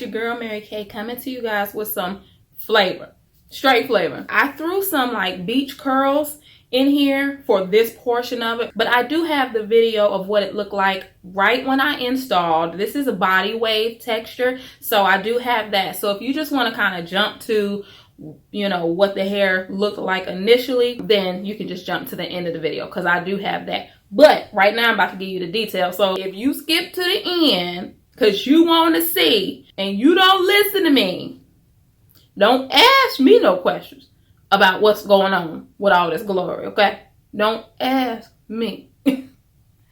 your girl Mary Kay coming to you guys with some flavor, straight flavor. I threw some like beach curls in here for this portion of it, but I do have the video of what it looked like right when I installed. This is a body wave texture, so I do have that. So if you just want to kind of jump to, you know, what the hair looked like initially, then you can just jump to the end of the video because I do have that. But right now I'm about to give you the details. So if you skip to the end because you want to see and you don't listen to me, don't ask me no questions about what's going on with all this glory, okay? Don't ask me.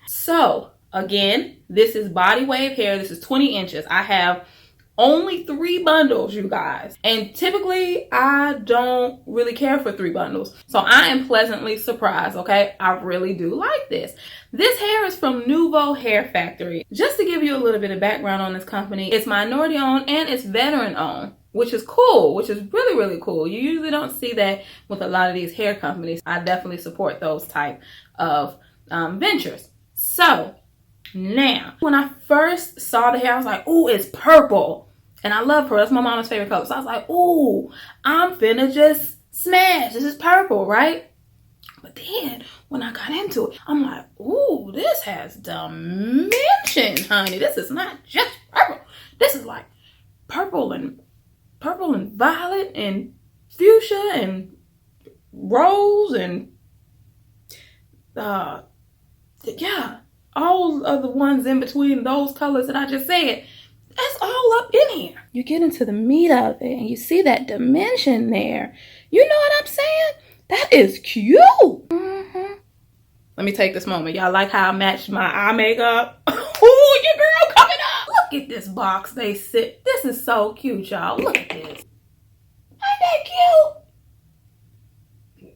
So again, this is body wave hair. This is 20 inches. I have only 3 bundles, you guys. And typically I don't really care for 3 bundles. So I am pleasantly surprised, okay? I really do like this. This hair is from Nouveau Hair Factory. Just to give you a little bit of background on this company, it's minority owned and it's veteran owned, which is cool, which is really, really cool. You usually don't see that with a lot of these hair companies. I definitely support those type of ventures. So now, when I first saw the hair, I was like, ooh, it's purple. And I love purple. That's my mama's favorite color. So I was like, ooh, I'm finna just smash. This is purple, right? But then when I got into it, I'm like, ooh, this has dimension, honey. This is not just purple. This is like purple and violet and fuchsia and rose and yeah, all of the ones in between those colors that I just said. That's all up in here. You get into the meat of it and you see that dimension there. You know what I'm saying? That is cute. Let me take this moment. Y'all like how I matched my eye makeup? Ooh, your girl coming up. Look at this box they sit. This is so cute, y'all. Look at this. Ain't that cute?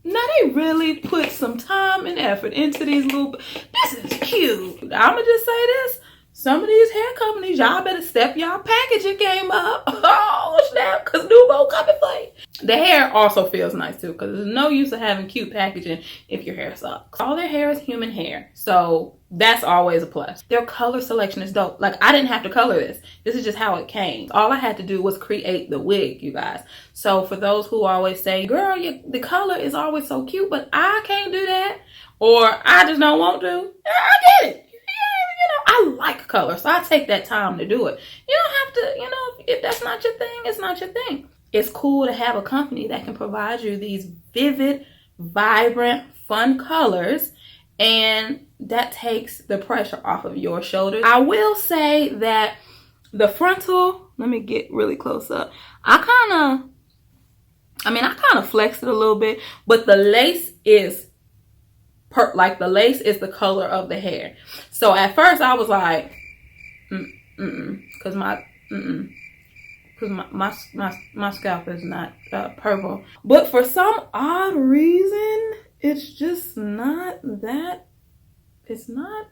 Now they really put some time and effort into these little, this is cute. I'ma just say this. Some of these hair companies, y'all better step y'all packaging game up. Oh, snap, because Nouveau coming for you. The hair also feels nice too, because there's no use of having cute packaging if your hair sucks. All their hair is human hair, so that's always a plus. Their color selection is dope. Like, I didn't have to color this. This is just how it came. All I had to do was create the wig, you guys. So for those who always say, girl, the color is always so cute, but I can't do that, or I just don't want to, I did it. I like color, so I take that time to do it. You don't have to, you know, if that's not your thing, it's not your thing. It's cool to have a company that can provide you these vivid, vibrant, fun colors, and that takes the pressure off of your shoulders. I will say that the frontal, let me get really close up. I kind of flexed it a little bit, but the lace is like the lace is the color of the hair. So at first I was like, because my scalp is not purple. But for some odd reason, it's just not that. It's not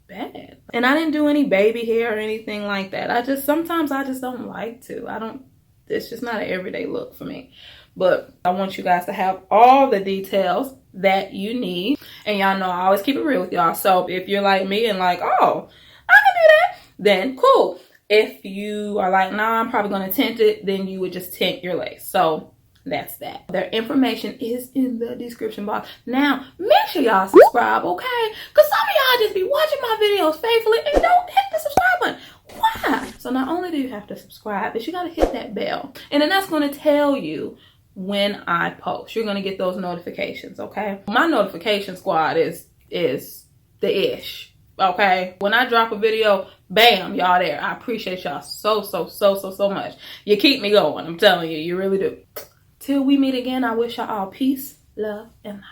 bad. And I didn't do any baby hair or anything like that. Sometimes I just don't like to. It's just not an everyday look for me. But I want you guys to have all the details that you need. And y'all know I always keep it real with y'all. So if you're like me and like, oh, I can do that, then cool. If you are like, nah, I'm probably going to tint it, then you would just tint your lace. So that's that. Their information is in the description box. Now, make sure y'all subscribe, okay? Because some of y'all just be watching my videos faithfully and don't hit the subscribe button. Why? So not only do you have to subscribe, but you got to hit that bell. And then that's going to tell you when I post. You're going to get those notifications, okay? My notification squad is the ish, okay? When I drop a video, bam, y'all there. I appreciate y'all so much. You keep me going, I'm telling you. You really do. Till we meet again, I wish y'all all peace, love, and light.